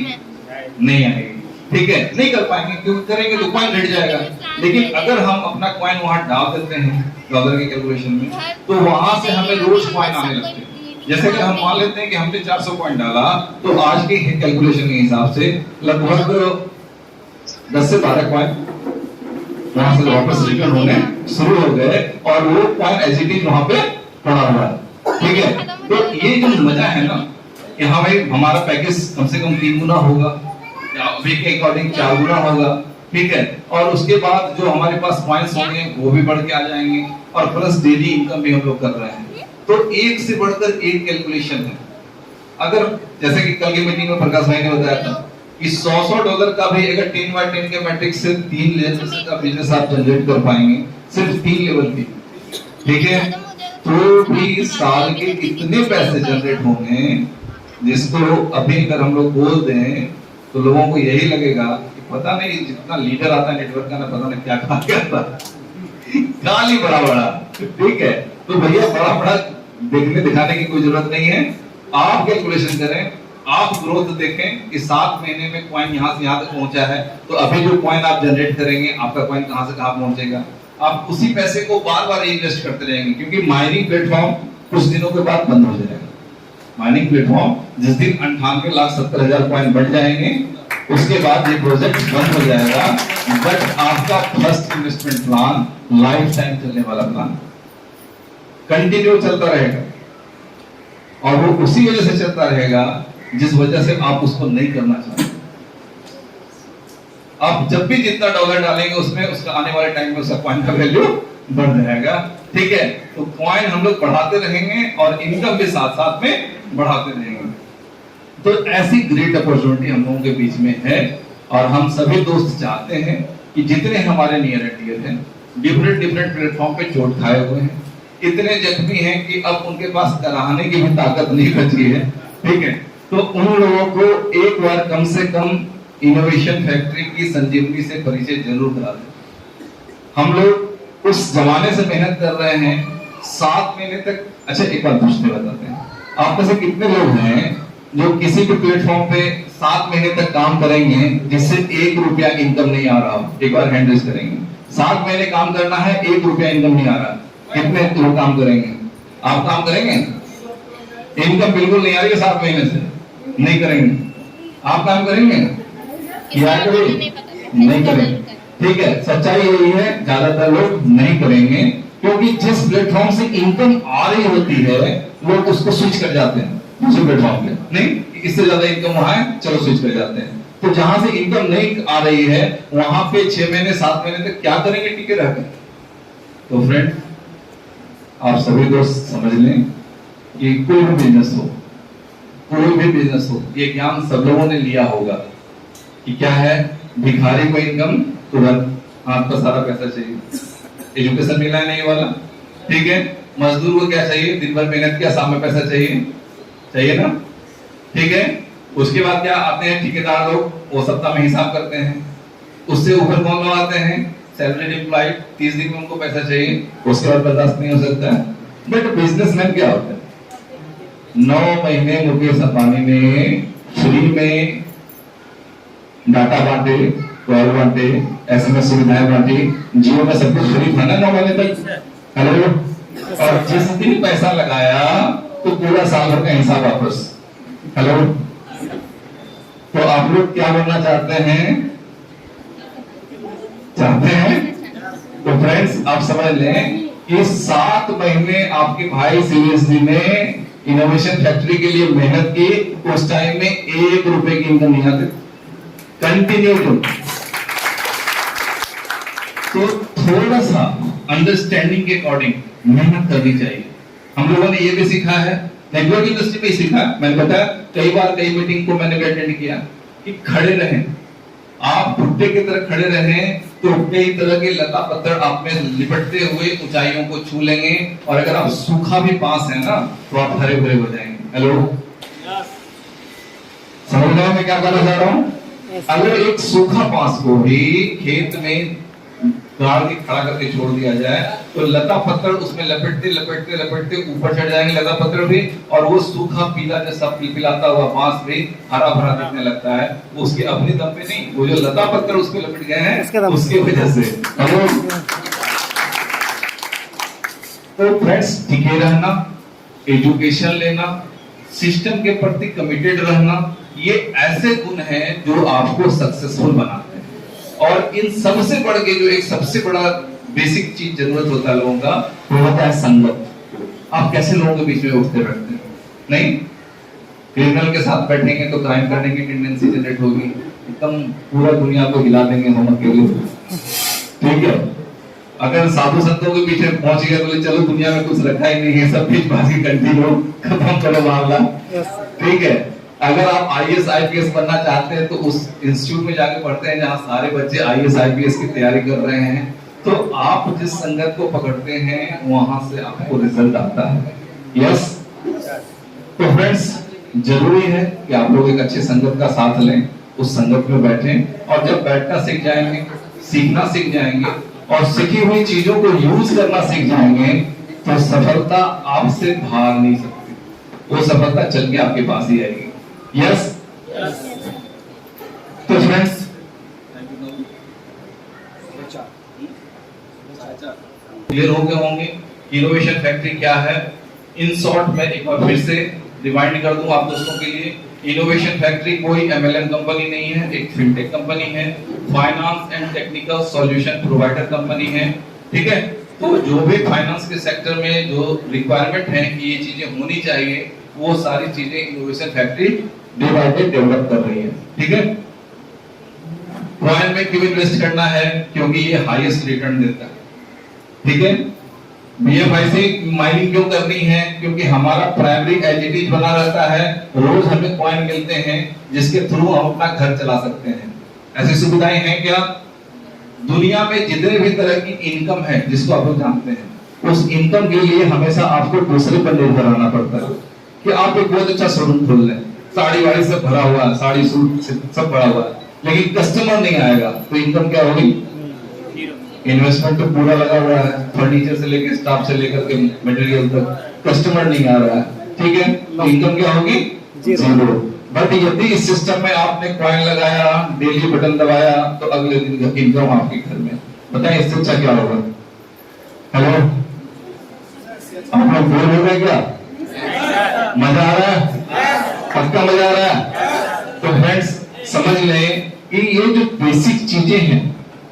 नहीं आएगी। ठीक है, नहीं कर पाएंगे, क्योंकि करेंगे तो कॉइन घट जाएगा। लेकिन अगर हम अपना कॉइन वहां डाल देते हैं डॉलर के कैलकुलेशन में, तो वहां से हमें रोज कॉइन आने लगते हैं। जैसे कि हम मान लेते हैं कि हमने 400 कॉइन डाला, तो आज के कैलकुलेशन के हिसाब से लगभग 10 से 12 कॉइन वहां से वापस रिटर्न होने शुरू हो गए, और वो कॉइन एज इट इज वहां पे पड़ा हुआ है। ठीक है, तो ये जो मजा है ना कि हाँ भाई, हमारा पैकेज कम से कम 3 गुना होगा, अभी के अकॉर्डिंग 4 गुना होगा। ठीक है, और उसके बाद जो हमारे पास पॉइंट्स होंगे वो भी बढ़ के आ जाएंगे, और प्लस डेली इनकम भी हम लोग कर रहे हैं। तो एक से बढ़कर एक कैलकुलेशन है। अगर जैसे कि कल की मीटिंग में प्रकाश भाई ने बताया था कि $100 का भी अगर 10x10 के मैट्रिक्स से 3 लेवल का बिजनेस आप जनरेट कर पाएंगे, सिर्फ 3 लेवल की। ठीक है, तो भी साल के कितने पैसे जनरेट होंगे, जिसको अभी अगर हम लोग बोल दें तो लोगों को यही लगेगा कि पता नहीं जितना लीडर आता है नेटवर्क का ना, पता नहीं क्या खा के आता गाली बड़ा बड़ा। ठीक है, तो भैया बड़ा बड़ा देखने दिखाने की कोई जरूरत नहीं है। आप कैलकुलेशन करें, आप ग्रोथ देखें कि 7 महीने में कॉइन यहाँ से यहाँ तक पहुंचा है, तो अभी जो कॉइन आप जनरेट करेंगे, आपका कॉइन कहाँ से कहाँ पहुंचेगा। आप उसी पैसे को बार बार इन्वेस्ट करते रहेंगे, क्योंकि माइनिंग प्लेटफॉर्म कुछ दिनों के बाद बंद हो जाएगा। माइनिंग प्लेटफॉर्म जिस दिन 98,70,000 कॉइन बढ़ जाएंगे, उसके बाद ये प्रोजेक्ट बंद हो जाएगा। बट आपका first investment plan life time चलने वाला प्लान कंटिन्यू चलता रहेगा, और वो उसी वजह से चलता रहेगा जिस वजह से आप उसको नहीं करना चाहते। आप जब भी जितना डॉलर डालेंगे उसमें उसका आने वाले टाइम में उसका कॉइन का वैल्यू बढ़ जाएगा। ठीक है, तो कॉइन हम लोग बढ़ाते रहेंगे और इनकम भी साथ साथ में बढ़ाते रहेंगे। तो ऐसी ग्रेट अपॉर्चुनिटी हम लोगों के बीच में है, और हम सभी दोस्त चाहते हैं कि जितने हमारे नियर एंड डियर हैं, डिफरेंट प्लेटफॉर्म पे चोट खाए हुए हैं, इतने जख्मी हैं कि अब उनके पास कराने की भी ताकत नहीं बची है, ठीक है, तो उन लोगों को एक बार कम से कम इनोवेशन फैक्ट्री की संजीवनी से परिचय जरूर करा दें। हम लोग उस जमाने से मेहनत कर रहे हैं 7 महीने तक। अच्छा एक बात पूछते बताते हैं, आप में से कितने लोग हैं जो किसी भी प्लेटफॉर्म पे 7 महीने तक काम करेंगे जिससे 1 रुपया इनकम नहीं आ रहा हो? एक बार हैंड रेज करेंगे। 7 महीने काम करना है, 1 रुपया इनकम नहीं आ रहा, कितने लोग काम करेंगे? आप काम करेंगे? इनकम बिल्कुल नहीं आ रही है 7 महीने से, नहीं करेंगे। आप काम करेंगे? क्या करेंगे? नहीं करेंगे। ठीक है, सच्चाई यही है, ज्यादातर लोग नहीं करेंगे क्योंकि जिस प्लेटफॉर्म से इनकम आ रही होती है लोग उसको स्विच कर जाते हैं दूसरे प्लेटफॉर्म पे। नहीं, इससे ज्यादा इनकम वहां है, चलो स्विच कर जाते हैं। तो जहां से इनकम नहीं आ रही है वहां पे 6 महीने 7 महीने तक क्या करेंगे टिके रहकर? तो फ्रेंड, आप सभी दोस्त समझ लें कि कोई भी बिजनेस हो, कोई भी बिजनेस हो, ये ज्ञान सब लोगों ने लिया होगा कि क्या है, भिखारी को इनकम तुरंत, हाथ पर सारा पैसा चाहिए। एजुकेशन मिला है नहीं वाला, ठीक है। मजदूर को क्या चाहिए? दिन भर मेहनत किया, शाम में पैसा चाहिए, चाहिए ना, ठीक है। उसके बाद क्या आते हैं ठेकेदार लोग, वो सप्ताह में हिसाब करते हैं। उससे ऊपर कौन लोग आते हैं? सैलरीड एम्प्लॉय, 30 दिन में उनको पैसा चाहिए, उसके बाद बर्दाश्त नहीं हो सकता है। बट बिजनेसमैन क्या होता है? 9 महीने मुकेश अंबानी ने फ्री में डाटा बांटे, कॉल बांटे, एसएमएस सुविधाएं बांटी, जियो में सब कुछ फ्री था ना 9 महीने तक। हेलो, और जिस दिन पैसा लगाया तो पूरा साल भर का हिसाब वापस। हेलो, तो आप लोग क्या बनना चाहते हैं? तो फ्रेंड्स, आप समझ लें कि 7 महीने आपके भाई सीरियसली ने इनोवेशन फैक्ट्री के लिए मेहनत की, उस टाइम में 1 रुपए की इनकम नहीं आती, कंटिन्यू। तो थोड़ा सा अंडरस्टैंडिंग के अकॉर्डिंग मेहनत करनी चाहिए। हम लोगों ने ये भी सीखा है, नेटवर्क इंडस्ट्री में ही सीखा। मैंने बताया कई बार, कई मीटिंग को मैंने भी अटेंड किया कि खड़े रहें, आप भुट्टे की तरह खड़े रहें तो कई तरह के लता पत्थर आप में लिपटते हुए ऊंचाइयों को छू लेंगे, और अगर आप सूखा भी पास है ना तो आप हरे भरे हो जाएंगे। हेलो, समझ रहे हैं मैं क्या कहना चाह रहा हूं? अगर एक सूखा बांस को भी खेत में गाड़ के खड़ा करके छोड़ दिया जाए तो लता पत्थर उसमें लपेटते लपेटते लपेटते ऊपर चढ़ जाएंगे लता पत्थर भी, और वो सूखा पीला जैसा पिलपिलाता हुआ बांस भी हरा भरा दिखने लगता है। वो उसके अपने दम पे नहीं, वो जो लता पत्थर उस पे लपेट गए हैं उसके वजह से। तो फ्रेंड्स, टिके रहना, एजुकेशन लेना, सिस्टम के प्रति कमिटेड रहना, ये ऐसे गुण हैं जो आपको सक्सेसफुल बनाते हैं। और इन सबसे बढ़ के जो एक सबसे बड़ा बेसिक चीज जरूरत होता है लोगों का, वो होता है संगत। आप कैसे लोगों के बीच में उठते बैठते हैं? नहीं, क्रिमिनल के साथ बैठेंगे तो क्राइम करने की टेंडेंसी जनरेट होगी, एकदम पूरा दुनिया को हिला देंगे हम अकेले, ठीक है। अगर साधु संतों के पीछे पहुंच गए तो चलो दुनिया में कुछ रखा ही नहीं है, सब बीच बाजी कंटिन्यू, खत्म करो मामला, ठीक है। अगर आप आईएएस आईपीएस बनना चाहते हैं तो उस इंस्टीट्यूट में जाके पढ़ते हैं जहां सारे बच्चे आईएएस आईपीएस की तैयारी कर रहे हैं, तो आप जिस संगत को पकड़ते हैं वहां से आपको रिजल्ट आता है। यस, तो फ्रेंड्स, जरूरी है कि आप लोग एक अच्छे संगत का साथ लें, उस संगत में बैठें, और जब बैठना सीख जाएंगे, सीखना सीख जाएंगे और सीखी हुई चीजों को यूज करना सीख जाएंगे तो सफलता आपसे भाग नहीं सकती, वो सफलता चल के आपके पास ही आएगी। यस, तो फ्रेंड्स, क्लियर हो गए होंगे इनोवेशन फैक्ट्री क्या है। इन शॉर्ट मैं एक बार फिर से रिमाइंड कर दूं आप दोस्तों के लिए, इनोवेशन फैक्ट्री कोई एमएलएम कंपनी नहीं है, एक फिनटेक कंपनी है, finance and technical solution provider company है, ठीक है। तो जो भी फाइनेंस के सेक्टर में जो रिक्वायरमेंट है कि ये चीजें होनी चाहिए, वो सारी चीजें innovation factory day by day develop कर रही है, ठीक है। कॉइन में क्यों इन्वेस्ट करना है? क्योंकि ये हाईएस्ट रिटर्न देता है, ठीक है। बीएफआईसी माइनिंग क्यों करनी है? क्योंकि हमारा प्राइमरी एलईडी बना रहता है, रोज हमें कॉइन मिलते हैं जिसके थ्रू हम अपना घर चला सकते हैं। ऐसी सुविधाएं हैं क्या? दुनिया में जितने भी तरह की इनकम है जिसको आप लोग जानते हैं, उस इनकम के लिए हमेशा आपको दूसरे पर निर्भर रहना पड़ता है। कि आप एक बहुत अच्छा शोरूम खोल लें, साड़ी वाड़ी सब भरा हुआ है, साड़ी सूट सब भरा हुआ है, लेकिन कस्टमर नहीं आएगा तो इनकम क्या होगी? इन्वेस्टमेंट तो पूरा लगा हुआ है, फर्नीचर से लेकर स्टाफ से लेकर के मटेरियल तक, कस्टमर नहीं आ रहा है, ठीक है, तो इनकम क्या होगी? जीरो। बट यदि इस सिस्टम में आपने कॉइन लगाया, डेली बटन दबाया, तो अगले दिन इनकम आपके घर में। बताएं इससे अच्छा क्या होगा? हेलो, आप लोग बोर हो गए क्या? मजा आ रहा है? पक्का मजा आ रहा है? तो फ्रेंड्स समझ लें कि ये जो बेसिक चीजें हैं,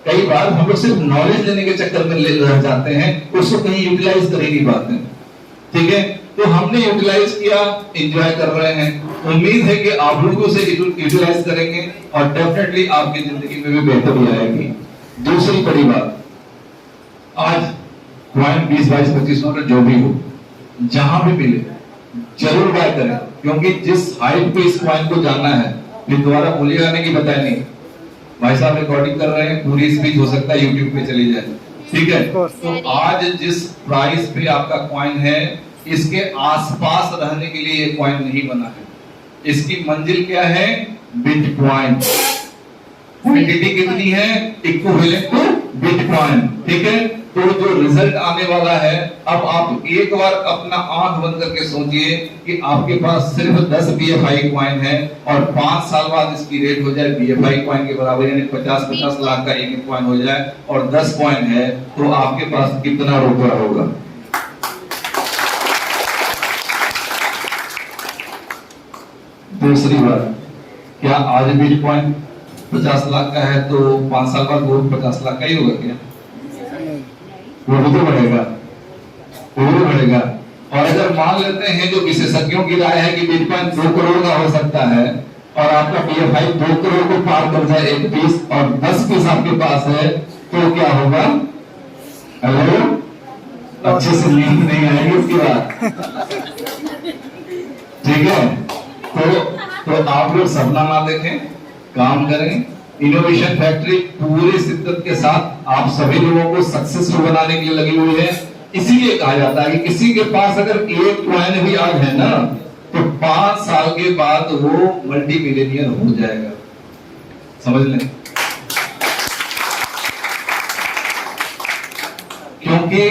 कई बार हम लोग सिर्फ नॉलेज लेने के चक्कर में रह जाते हैं, उसको कहीं यूटिलाइज कर ही नहीं पाते, ठीक है? तो हमने यूटिलाइज किया, एंजॉय कर रहे हैं, उम्मीद है कि आप लोग उसे यूटिलाइज करेंगे और डेफिनेटली आपकी जिंदगी में भी बेहतरी आएगी। दूसरी बड़ी बात, आज कॉइन 20, 22, 25 नोट जो भी हो, जहां भी मिले जरूर बाय करें, क्योंकि जिस हाइट पे इस कॉइन को जाना है, फिर दोबारा बोलिएगा नहीं कि बताया नहीं। भाई साहब रिकॉर्डिंग कर रहे हैं, पूरी स्पीच हो सकता है यूट्यूब पे चली जाए, ठीक है? तो आज जिस प्राइस पे आपका कॉइन है, इसके आसपास रहने के लिए ये कॉइन नहीं बना है। इसकी मंजिल क्या है? बिटकॉइन। क्वांटिटी कितनी है? इक्विवेलेंट टू बिटकॉइन, ठीक है? तो जो रिजल्ट आने वाला है, अब आप एक बार अपना आंख बंद करके सोचिए कि आपके पास सिर्फ 10 BFI कॉइन है और 5 साल बाद इसकी रेट हो जाए BFI कॉइन के बराबर, यानी 50-50 लाख का एक कॉइन हो जाए और 10 कॉइन है, तो आपके पास कितना रुपया होगा? दूसरी बात, क्या आज बिटकॉइन 50 लाख का है तो 5 साल बाद वो 50 लाख का ही होगा क्या? वो भी तो बढ़ेगा, वो भी बढ़ेगा। और अगर मान लेते हैं जो विशेषज्ञों की राय है कि बिटकॉइन 2 करोड़ का हो सकता है और आपका BFI 2 करोड़ को पार कर जाए एक पीस और 10 पीस आपके पास है, तो क्या होगा? हेलो, अच्छे से नींद नहीं आएगी उसके बाद, ठीक है? तो आप लोग सपना ना देखें, काम करें। इनोवेशन फैक्ट्री पूरी शिद्दत के साथ आप सभी लोगों को सक्सेसफुल बनाने के लिए लगी हुई है। इसीलिए कहा जाता है कि किसी के पास अगर एक कॉइन भी आज है ना, तो 5 साल के बाद वो मल्टी मिलियनियर हो जाएगा, समझ लें। क्योंकि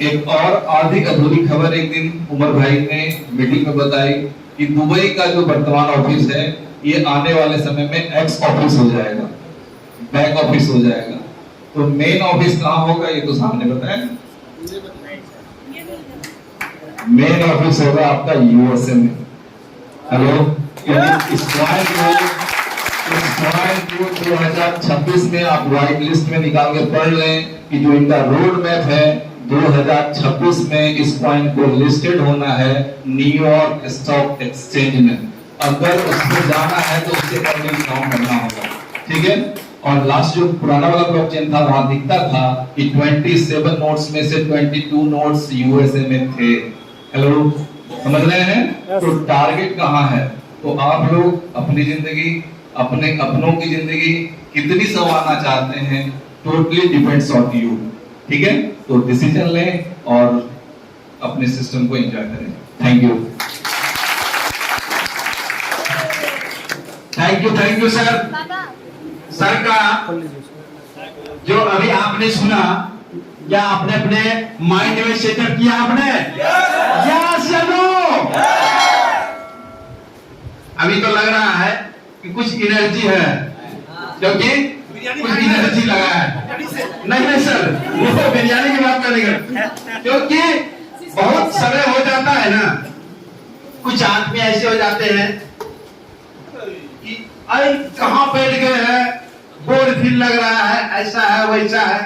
एक और आधी अधूरी खबर एक दिन उमर भाई ने मीटिंग में बताई कि दुबई का जो वर्तमान ऑफिस है, ये आने वाले समय में एक्स ऑफिस हो जाएगा, बैक ऑफिस हो जाएगा। तो मेन ऑफिस कहाँ होगा ये तो सामने बताएं। मेन ऑफिस होगा आपका यूएसए में। हेलो, इस कॉइन को 2026 में आप व्हाइट लिस्ट में निकाल के पढ़ लें कि जो इनका रोड मैप है, 2026 में इस कॉइन को लिस्टेड होना है न्यूयॉर्क स्टॉक एक्सचेंज में। अगर उसमें जाना है तो उसके पहले काम करना होगा, ठीक है? और लास्ट जो पुराना वाला ब्लॉकचेन था, वहां दिखता था कि 27 नोट्स में से 22 नोट्स यूएसए में थे। हेलो, समझ रहे हैं? तो टारगेट कहाँ है? तो आप लोग अपनी जिंदगी, अपने अपनों की जिंदगी कितनी संवारना चाहते हैं, टोटली डिपेंड्स ऑन यू, ठीक है? तो डिसीजन लें और अपने सिस्टम को एंजॉय करें। Thank you, thank you sir. Sir का जो अभी आपने सुना, या आपने अपने माइंड में सेटअप किया आपने? यस या नो? अभी तो लग रहा है कि कुछ एनर्जी है, क्योंकि कुछ एनर्जी लगा है। नहीं सर, वो बिरयानी की बात करेंगे, क्योंकि बहुत समय हो जाता है ना, कुछ आदमी ऐसे हो जाते हैं कि अरे कहाँ बैठ गए हैं, बोर फील लग रहा है, ऐसा है वैसा है।